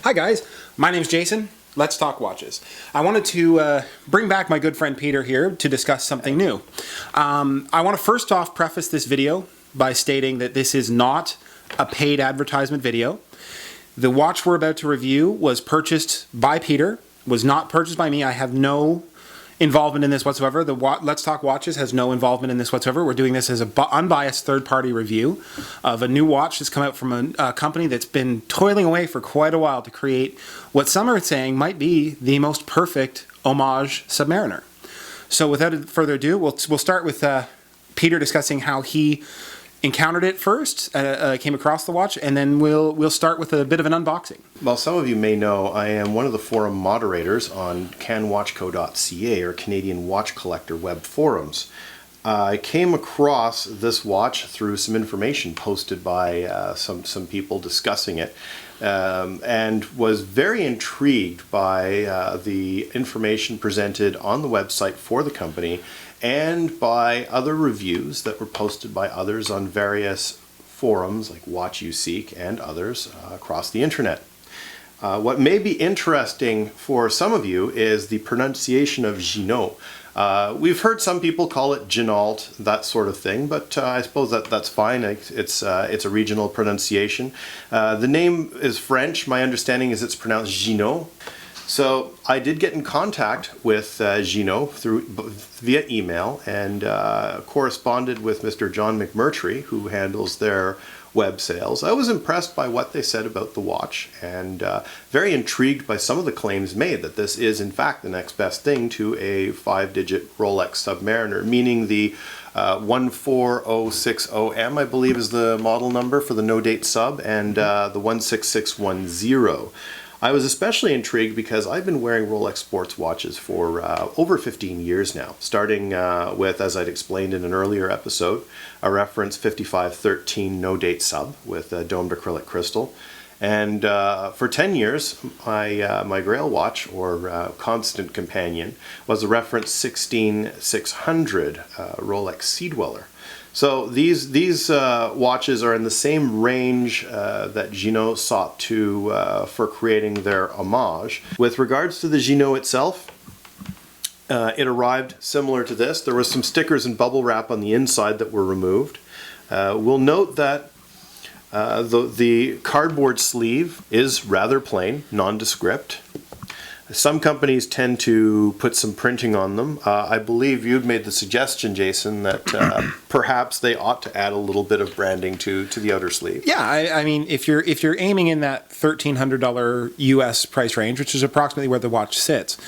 Hi guys, my name's Jason. Let's talk watches. I wanted to bring back my good friend Peter here to discuss something new. I want to first off preface this video by stating that this is not a paid advertisement video. The watch we're about to review was purchased by Peter, was not purchased by me. I have no involvement in this whatsoever. Let's Talk Watches has no involvement in this whatsoever. We're doing this as an unbiased third-party review of a new watch that's come out from a company that's been toiling away for quite a while to create what some are saying might be the most perfect Homage Submariner. So without further ado, we'll start with Peter discussing how he encountered it first, came across the watch, and then we'll start with a bit of an unboxing. Well, some of you may know I am one of the forum moderators on canwatchco.ca, or Canadian Watch Collector web forums. I came across this watch through some information posted by some people discussing it, and was very intrigued by the information presented on the website for the company and by other reviews that were posted by others on various forums like Watch You Seek and others across the internet. What may be interesting for some of you is the pronunciation of Ginault. We've heard some people call it Ginault, that sort of thing, but I suppose that's fine. It's a regional pronunciation. The name is French. My understanding is it's pronounced Ginault. So I did get in contact with Ginault via email and corresponded with Mr. John McMurtry, who handles their web sales. I was impressed by what they said about the watch and very intrigued by some of the claims made that this is in fact the next best thing to a 5-digit Rolex Submariner, meaning the 14060M, I believe is the model number for the no-date sub, and the 16610. I was especially intrigued because I've been wearing Rolex sports watches for over 15 years now, starting with, as I'd explained in an earlier episode, a reference 5513 no-date sub with a domed acrylic crystal. And for 10 years, my Grail watch, or constant companion, was a reference 16600 Rolex Sea Dweller. So these watches are in the same range that Ginault sought to for creating their Homage. With regards to the Ginault itself, it arrived similar to this. There was some stickers and bubble wrap on the inside that were removed. We'll note that the cardboard sleeve is rather plain, nondescript. Some companies tend to put some printing on them. I believe you'd made the suggestion, Jason, that perhaps they ought to add a little bit of branding to the outer sleeve. Yeah, I mean, if you're aiming in that $1,300 US price range, which is approximately where the watch sits,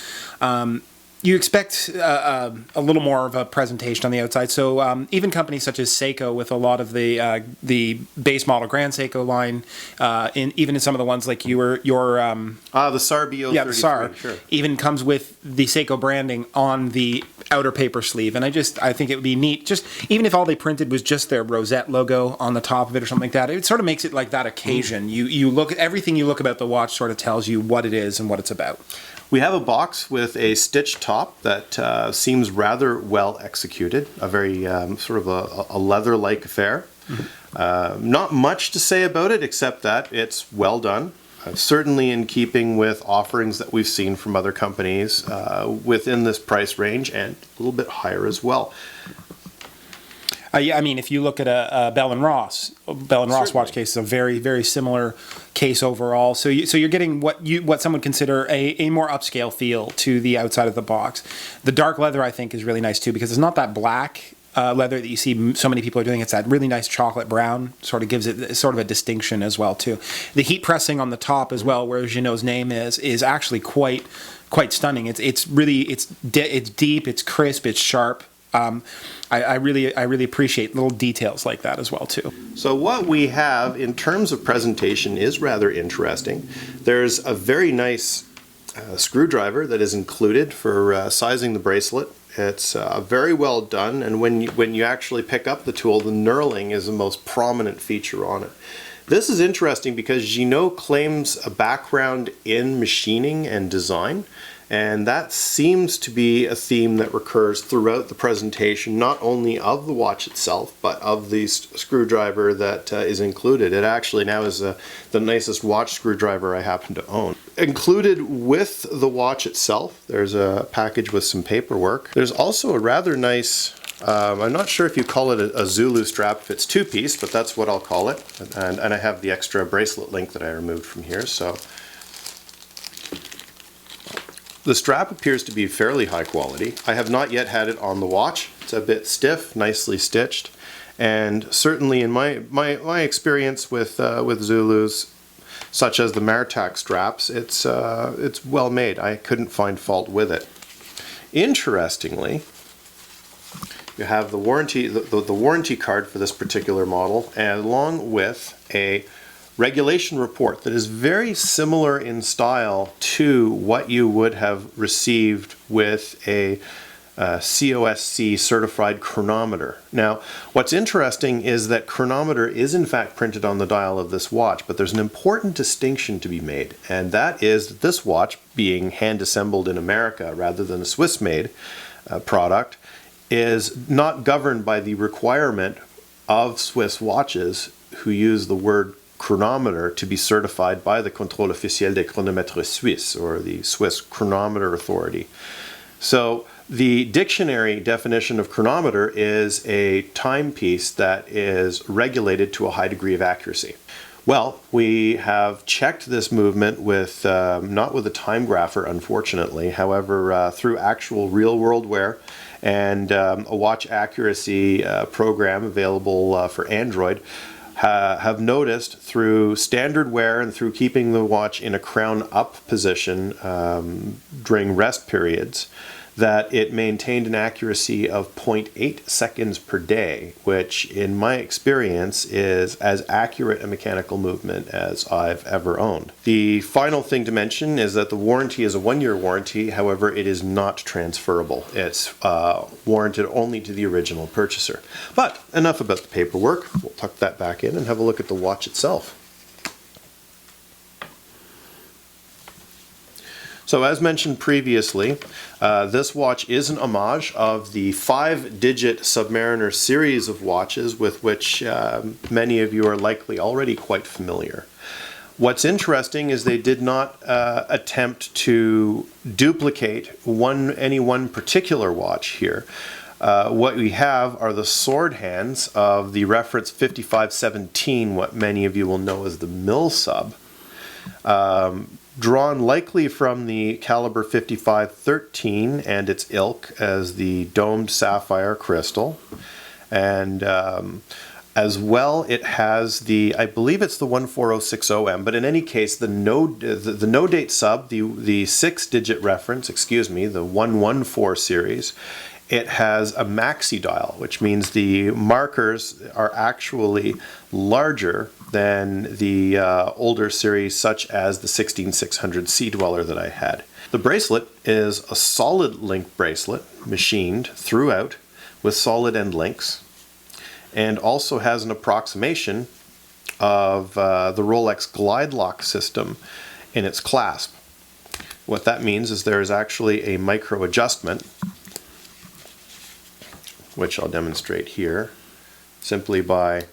you expect a little more of a presentation on the outside. So even companies such as Seiko, with a lot of the base model Grand Seiko line, even in some of the ones like your the SAR BO33, yeah, the SAR, sure, even comes with the Seiko branding on the outer paper sleeve. And I think it would be neat, just even if all they printed was just their Rosette logo on the top of it or something like that. It sort of makes it like that occasion. You look at everything you look about the watch sort of tells you what it is and what it's about. We have a box with a stitched top that seems rather well executed, a very sort of a leather-like affair. Mm-hmm. Not much to say about it except that it's well done, certainly in keeping with offerings that we've seen from other companies within this price range and a little bit higher as well. Yeah, I mean, if you look at a Bell & Ross watch case is a very, very similar case overall. So you're getting what some would consider a more upscale feel to the outside of the box. The dark leather, I think, is really nice too, because it's not that black leather that you see so many people are doing. It's that really nice chocolate brown, sort of gives it sort of a distinction as well too. The heat pressing on the top as well, where Ginault's name is actually quite stunning. It's deep, it's crisp, it's sharp. I really appreciate little details like that as well too. So what we have in terms of presentation is rather interesting. There's a very nice screwdriver that is included for sizing the bracelet. It's very well done, and when you actually pick up the tool, the knurling is the most prominent feature on it. This is interesting because Ginault claims a background in machining and design, and that seems to be a theme that recurs throughout the presentation, not only of the watch itself, but of the screwdriver that is included. It actually now is the nicest watch screwdriver I happen to own. Included with the watch itself, there's a package with some paperwork. There's also a rather nice, I'm not sure if you call it a Zulu Strap if it's two-piece, but that's what I'll call it. And I have the extra bracelet link that I removed from here. So the strap appears to be fairly high quality. I have not yet had it on the watch. It's a bit stiff, nicely stitched, and certainly in my experience with Zulus, such as the Martac straps, it's well made. I couldn't find fault with it. Interestingly, you have the warranty the warranty card for this particular model, and along with a regulation report that is very similar in style to what you would have received with a COSC certified chronometer. Now, what's interesting is that chronometer is in fact printed on the dial of this watch, but there's an important distinction to be made, and that is that this watch, being hand assembled in America rather than a Swiss-made product, is not governed by the requirement of Swiss watches who use the word chronometer to be certified by the Contrôle officiel des chronomètres suisses, or the Swiss Chronometer Authority. So the dictionary definition of chronometer is a timepiece that is regulated to a high degree of accuracy. Well, we have checked this movement with, not with a time grapher, unfortunately, however, through actual real-world wear and a watch accuracy program available for Android, have noticed through standard wear and through keeping the watch in a crown up position during rest periods that it maintained an accuracy of 0.8 seconds per day, which in my experience is as accurate a mechanical movement as I've ever owned. The final thing to mention is that the warranty is a 1-year warranty, however it is not transferable. It's warranted only to the original purchaser. But enough about the paperwork. We'll tuck that back in and have a look at the watch itself. So as mentioned previously, this watch is an homage of the 5-digit Submariner series of watches with which many of you are likely already quite familiar. What's interesting is they did not attempt to duplicate any one particular watch here. What we have are the sword hands of the reference 5517, what many of you will know as the mill sub. Drawn likely from the caliber 5513 and its ilk as the domed sapphire crystal, and as well it has the, I believe it's the 14060M, but in any case the no date sub, the 6-digit reference, excuse me, the 114 series. It has a maxi dial, which means the markers are actually larger than the older series, such as the 16600 Sea Dweller that I had. The bracelet is a solid link bracelet, machined throughout with solid end links, and also has an approximation of the Rolex glide lock system in its clasp. What that means is there is actually a micro adjustment, which I'll demonstrate here, simply by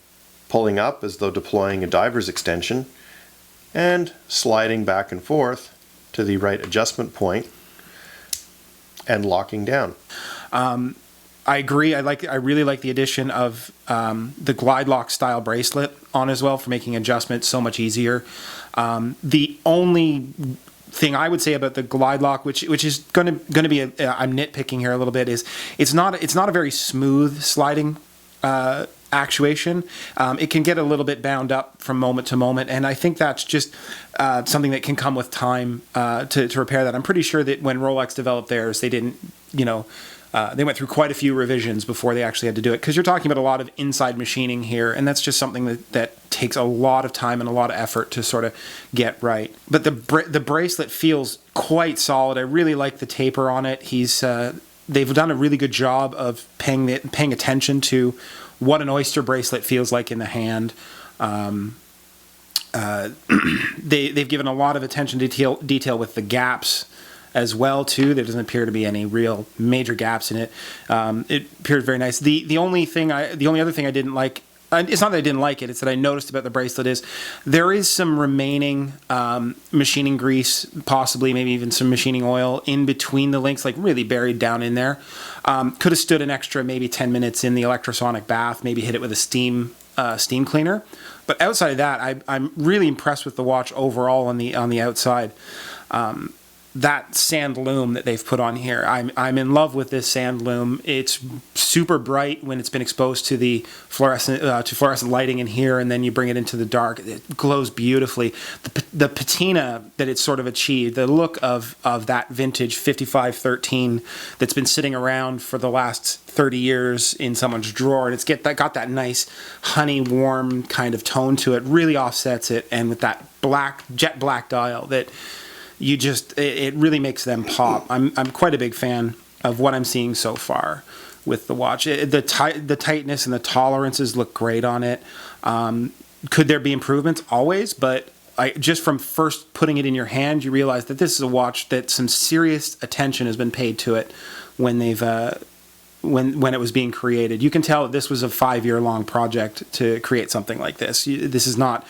pulling up as though deploying a diver's extension and sliding back and forth to the right adjustment point and locking down. I agree. I really like the addition of the glide lock style bracelet on as well for making adjustments so much easier. The only thing I would say about the glide lock, which is going to be I'm nitpicking here a little bit, is it's not a very smooth sliding actuation. It can get a little bit bound up from moment to moment, and I think that's just something that can come with time to repair that. I'm pretty sure that when Rolex developed theirs, they didn't, they went through quite a few revisions before they actually had to do it, because you're talking about a lot of inside machining here, and that's just something that takes a lot of time and a lot of effort to sort of get right. But the bracelet feels quite solid. I really like the taper on it. They've done a really good job of paying They've given a lot of attention to detail with the gaps as well too. There doesn't appear to be any real major gaps in it. It appeared very nice. The only other thing I didn't like, it's not that I didn't like it, it's that I noticed about the bracelet is there is some remaining machining grease, possibly maybe even some machining oil in between the links, like really buried down in there. Could have stood an extra maybe 10 minutes in the electrosonic bath, maybe hit it with a steam cleaner. But outside of that, I'm really impressed with the watch overall on the outside. That sand loom that they've put on here, I'm in love with this sand loom. It's super bright when it's been exposed to the fluorescent lighting in here, and then you bring it into the dark. It glows beautifully. The patina that it's sort of achieved, the look of that vintage 5513 that's been sitting around for the last 30 years in someone's drawer, and it's got that nice honey warm kind of tone to it, really offsets it, and with that jet black dial that it really makes them pop. I'm quite a big fan of what I'm seeing so far with the watch. The tightness and the tolerances look great on it. Could there be improvements? Always, but just from first putting it in your hand, you realize that this is a watch that some serious attention has been paid to it when when it was being created. You can tell that this was a 5-year-long project to create something like this. This is not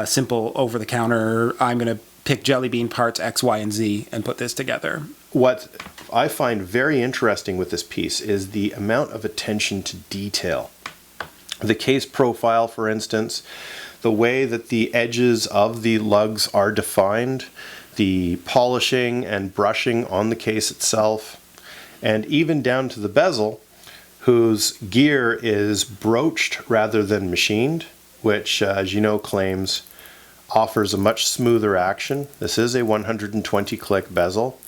simple over-the-counter, I'm going to pick jelly bean parts X, Y, and Z and put this together. What I find very interesting with this piece is the amount of attention to detail. The case profile, for instance, the way that the edges of the lugs are defined, the polishing and brushing on the case itself, and even down to the bezel, whose gear is broached rather than machined, which Ginault claims offers a much smoother action. This is a 120 click bezel,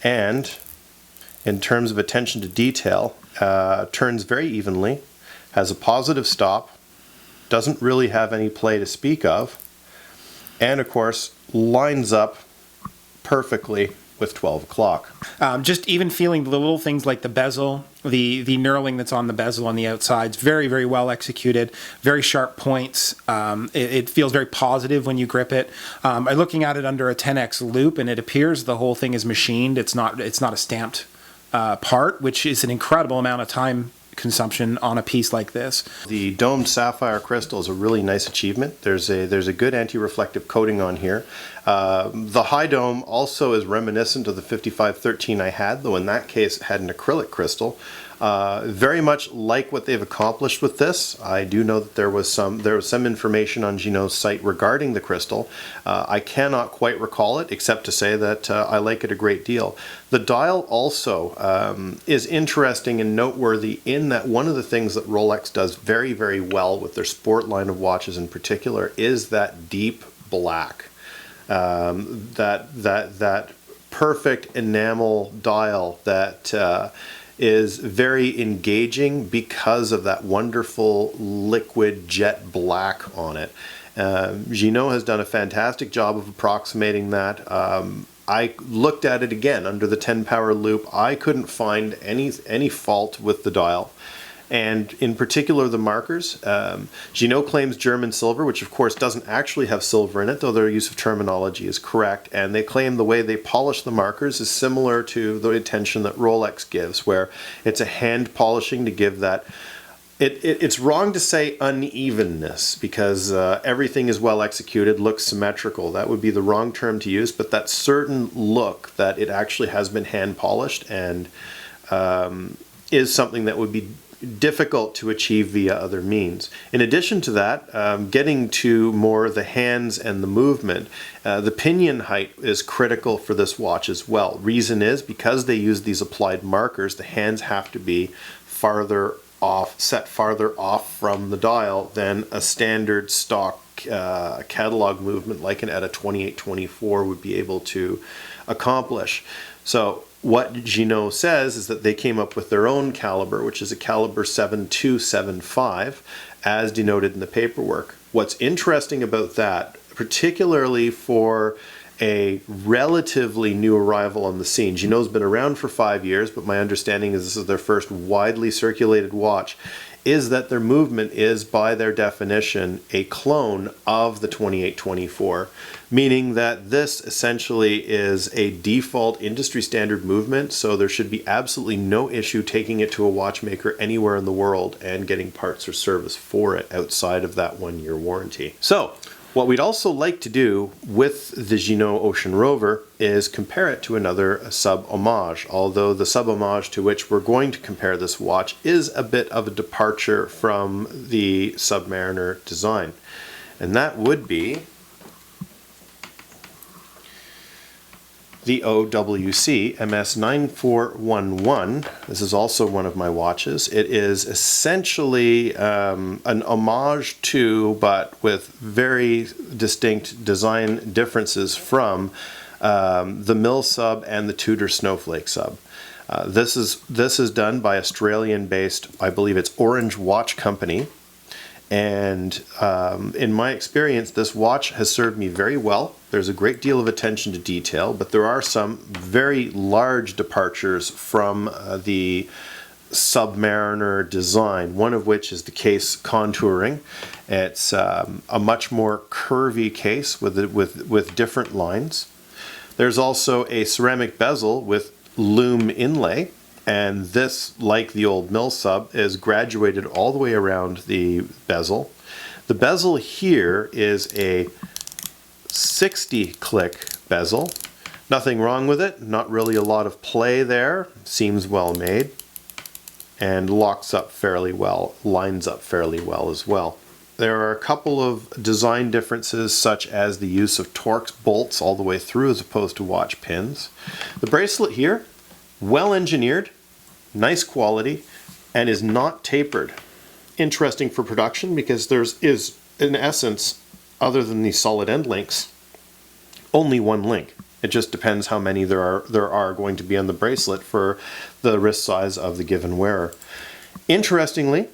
and in terms of attention to detail, turns very evenly, has a positive stop, doesn't really have any play to speak of, and of course lines up perfectly with 12 o'clock. Just even feeling the little things like the bezel, the knurling that's on the bezel on the outside, is very, very well executed, very sharp points. It feels very positive when you grip it. I'm looking at it under a 10x loop, and it appears the whole thing is machined. It's not a stamped part, which is an incredible amount of time consumption on a piece like this. The domed sapphire crystal is a really nice achievement. There's a good anti-reflective coating on here. The high dome also is reminiscent of the 5513 I had, though in that case it had an acrylic crystal. Very much like what they've accomplished with this. I do know that there was some information on Ginault's site regarding the crystal. I cannot quite recall it, except to say that I like it a great deal. The dial also is interesting and noteworthy in that one of the things that Rolex does very, very well with their sport line of watches in particular is that deep black. That perfect enamel dial that is very engaging because of that wonderful liquid jet black on it. Ginault has done a fantastic job of approximating that. I looked at it again under the 10 power loop. I couldn't find any fault with the dial. And in particular the markers. Ginault claims German silver, which of course doesn't actually have silver in it, though their use of terminology is correct. And they claim the way they polish the markers is similar to the attention that Rolex gives, where it's a hand polishing to give that. It's wrong to say unevenness, because everything is well executed, looks symmetrical. That would be the wrong term to use, but that certain look that it actually has been hand polished and is something that would be difficult to achieve via other means. In addition to that, getting to more the hands and the movement, the pinion height is critical for this watch as well. Reason is because they use these applied markers, the hands have to be set farther off from the dial than a standard stock catalog movement like an ETA 2824 would be able to accomplish. So what Ginault says is that they came up with their own caliber, which is a caliber 7275, as denoted in the paperwork. What's interesting about that, particularly for a relatively new arrival on the scene, Ginault's been around for 5 years, but my understanding is this is their first widely circulated watch, is that their movement is, by their definition, a clone of the 2824, meaning that this essentially is a default industry standard movement, so there should be absolutely no issue taking it to a watchmaker anywhere in the world and getting parts or service for it outside of that 1-year warranty. So, what we'd also like to do with the Ginault Ocean Rover is compare it to another sub-Homage, although the sub-Homage to which we're going to compare this watch is a bit of a departure from the Submariner design. And that would be the OWC MS9411. This is also one of my watches. It is essentially an homage to, but with very distinct design differences from the Mill sub and the Tudor Snowflake sub. This is done by Australian-based, I believe it's Orange Watch Company. And in my experience, this watch has served me very well. There's a great deal of attention to detail, but there are some very large departures from the Submariner design, one of which is the case contouring. It's a much more curvy case with different lines. There's also a ceramic bezel with lume inlay. And this, like the old Mill sub, is graduated all the way around the bezel. The bezel here is a 60-click bezel. Nothing wrong with it, not really a lot of play there. Seems well made and locks up fairly well, lines up fairly well as well. There are a couple of design differences, such as the use of Torx bolts all the way through as opposed to watch pins. The bracelet here, well engineered, nice quality, and is not tapered. Interesting for production because there is, in essence, other than these solid end links, only one link. It just depends how many there are going to be on the bracelet for the wrist size of the given wearer. Interestingly,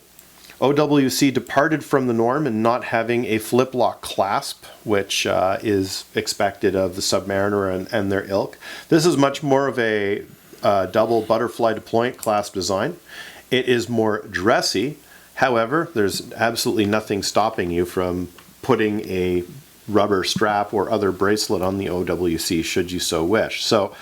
OWC departed from the norm in not having a flip lock clasp, which is expected of the Submariner and their ilk. This is much more of a double butterfly to point clasp design. It is more dressy. However, there's absolutely nothing stopping you from putting a rubber strap or other bracelet on the OWC should you so wish. So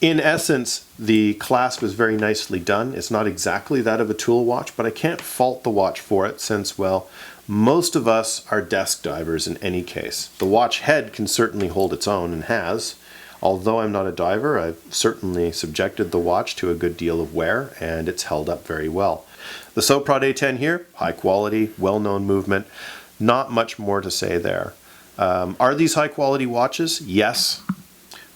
in essence, the clasp is very nicely done. It's not exactly that of a tool watch, but I can't fault the watch for it since, well, most of us are desk divers in any case. The watch head can certainly hold its own and has. Although I'm not a diver, I've certainly subjected the watch to a good deal of wear, and it's held up very well. The Soprod A10 here, high quality, well-known movement. Not much more to say there. Are these high quality watches? Yes.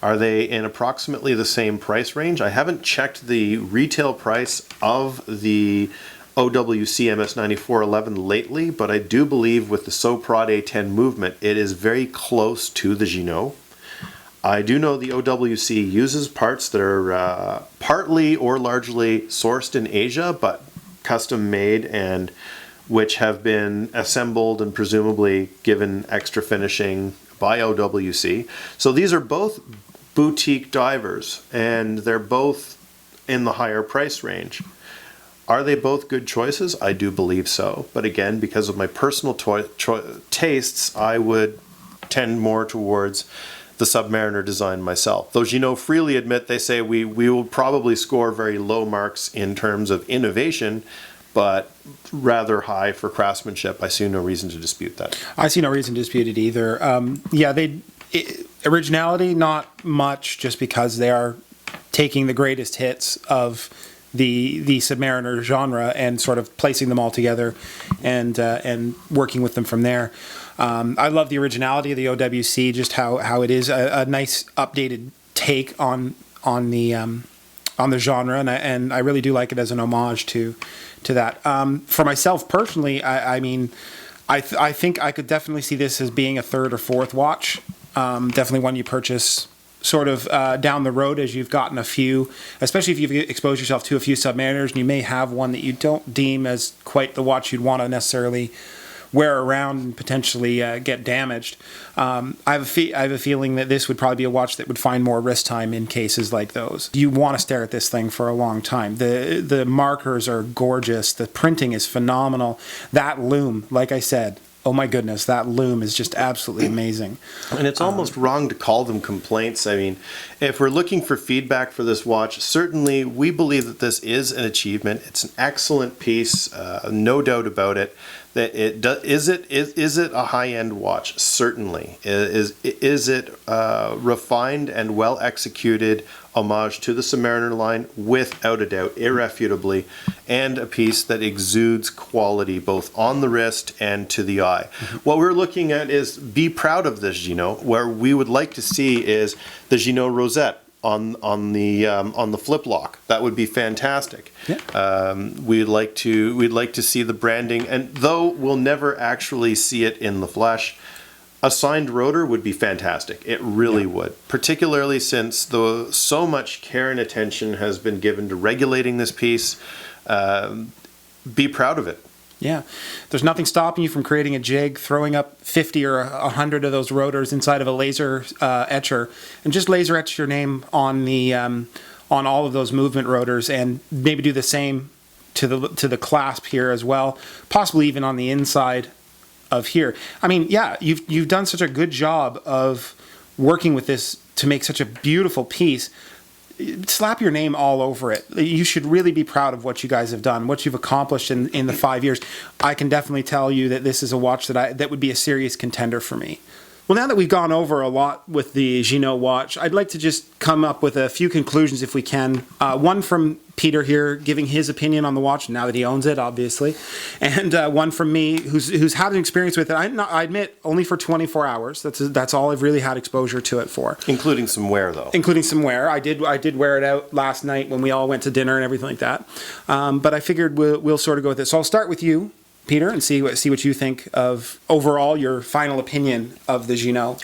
Are they in approximately the same price range? I haven't checked the retail price of the OWC MS9411 lately, but I do believe with the Soprod A10 movement, it is very close to the Ginault. I do know the OWC uses parts that are partly or largely sourced in Asia, but custom made and which have been assembled and presumably given extra finishing by OWC. So these are both boutique divers and they're both in the higher price range. Are they both good choices? I do believe so. But again, because of my personal tastes, I would tend more towards the Submariner design myself. Though Ginault freely admit, they say we will probably score very low marks in terms of innovation, but rather high for craftsmanship. I see no reason to dispute that. I see no reason to dispute it either. Originality, not much, just because they are taking the greatest hits of the Submariner genre and sort of placing them all together and working with them from there. I love the originality of the OWC, just how it is a nice updated take on the genre, and I really do like it as an homage to that. For myself personally, I think I could definitely see this as being a third or fourth watch. Definitely one you purchase sort of down the road as you've gotten a few, especially if you've exposed yourself to a few Submariners, and you may have one that you don't deem as quite the watch you'd want to necessarily wear around and potentially get damaged. I have a feeling that this would probably be a watch that would find more wrist time in cases like those. You want to stare at this thing for a long time. The markers are gorgeous. The printing is phenomenal. That lume, like I said, oh my goodness, that lume is just absolutely amazing. And it's almost wrong to call them complaints. I mean, if we're looking for feedback for this watch, certainly we believe that this is an achievement. It's an excellent piece, no doubt about it. That is it a high-end watch? Certainly. Is it refined and well executed homage to the Submariner line? Without a doubt, irrefutably, and a piece that exudes quality both on the wrist and to the eye. What we're looking at is be proud of this Ginault. Where we would like to see is the Ginault rosette on the flip lock. That would be fantastic. Yeah. We'd like to see the branding, and though we'll never actually see it in the flesh, a signed rotor would be fantastic. It really would, particularly since so much care and attention has been given to regulating this piece. Be proud of it. Yeah, there's nothing stopping you from creating a jig, throwing up 50 or 100 of those rotors inside of a laser etcher, and just laser etch your name on the on all of those movement rotors, and maybe do the same to the clasp here as well, possibly even on the inside of here. I mean, yeah, you've done such a good job of working with this to make such a beautiful piece. Slap your name all over it. You should really be proud of what you guys have done, what you've accomplished in the 5 years. I can definitely tell you that this is a watch that would be a serious contender for me. Well, now that we've gone over a lot with the Ginault watch, I'd like to just come up with a few conclusions if we can. One from Peter here, giving his opinion on the watch now that he owns it, obviously, and one from me who's had an experience with it. I admit only for 24 hours. That's all I've really had exposure to it for. Including some wear, though. Including some wear. I did wear it out last night when we all went to dinner and everything like that. But I figured we'll sort of go with this. So I'll start with you, Peter, and see what you think of overall your final opinion of the Ginault.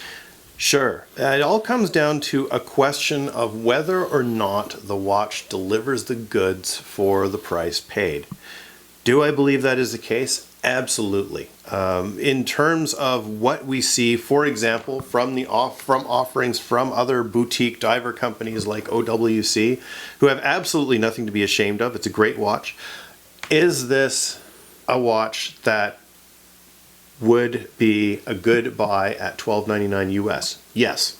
Sure. It all comes down to a question of whether or not the watch delivers the goods for the price paid. Do I believe that is the case? Absolutely. In terms of what we see, for example, from offerings from other boutique diver companies like OWC, who have absolutely nothing to be ashamed of. It's a great watch. Is this a watch that would be a good buy at $12.99 US? Yes.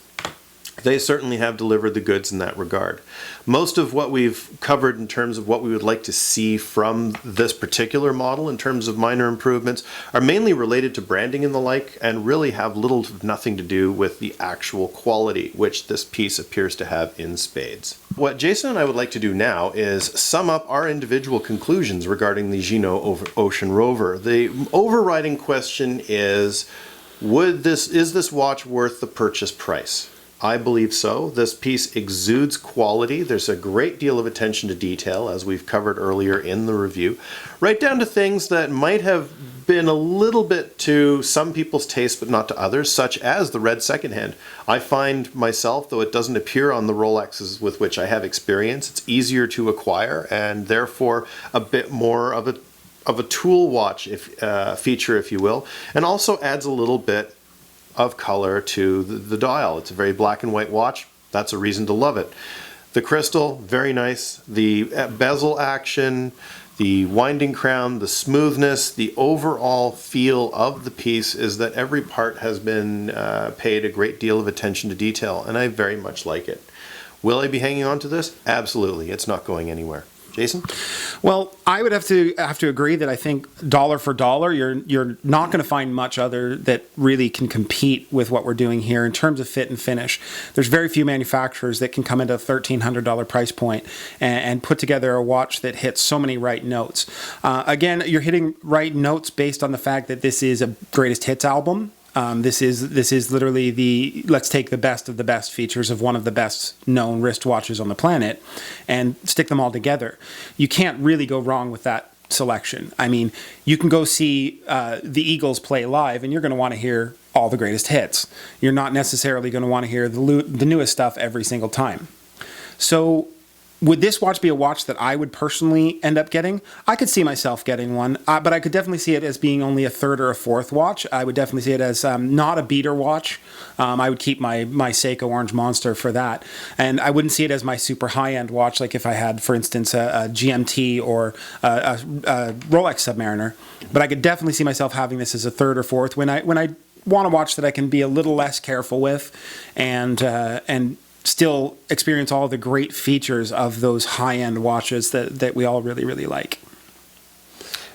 They certainly have delivered the goods in that regard. Most of what we've covered in terms of what we would like to see from this particular model in terms of minor improvements are mainly related to branding and the like, and really have little to nothing to do with the actual quality, which this piece appears to have in spades. What Jason and I would like to do now is sum up our individual conclusions regarding the Ginault Ocean Rover. The overriding question is this watch worth the purchase price? I believe so. This piece exudes quality. There's a great deal of attention to detail, as we've covered earlier in the review, right down to things that might have been a little bit to some people's taste but not to others, such as the red second hand. I find myself, though it doesn't appear on the Rolexes with which I have experience, it's easier to acquire and therefore a bit more of a tool watch feature, if you will, and also adds a little bit of color to the dial. It's a very black and white watch. That's a reason to love it. The crystal, very nice. The bezel action, the winding crown, the smoothness, the overall feel of the piece is that every part has been paid a great deal of attention to detail, and I very much like it. Will I be hanging on to this? Absolutely. It's not going anywhere. Jason? Well, I would have to agree that I think dollar for dollar, you're not going to find much other that really can compete with what we're doing here in terms of fit and finish. There's very few manufacturers that can come into a $1,300 price point and put together a watch that hits so many right notes. Again, you're hitting right notes based on the fact that this is a greatest hits album. This is literally let's take the best of the best features of one of the best known wristwatches on the planet and stick them all together. You can't really go wrong with that selection. I mean, you can go see the Eagles play live and you're going to want to hear all the greatest hits. You're not necessarily going to want to hear the newest stuff every single time. So would this watch be a watch that I would personally end up getting? I could see myself getting one, but I could definitely see it as being only a third or a fourth watch. I would definitely see it as not a beater watch. I would keep my Seiko Orange Monster for that. And I wouldn't see it as my super high-end watch, like if I had, for instance, a GMT or a Rolex Submariner. But I could definitely see myself having this as a third or fourth when I want a watch that I can be a little less careful with and still experience all the great features of those high-end watches that we all really, really like.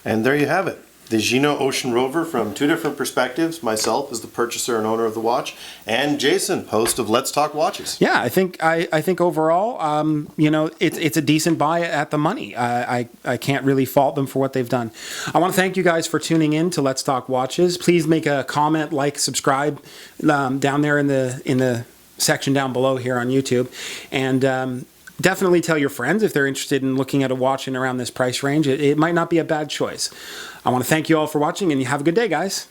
And there you have it. The Ginault Ocean Rover from two different perspectives. Myself as the purchaser and owner of the watch, and Jason, host of Let's Talk Watches. Yeah, I think overall, it's a decent buy at the money. I can't really fault them for what they've done. I want to thank you guys for tuning in to Let's Talk Watches. Please make a comment, like, subscribe down there in the section down below here on YouTube, and definitely tell your friends if they're interested in looking at a watch in around this price range. It might not be a bad choice. I want to thank you all for watching, and you have a good day, guys.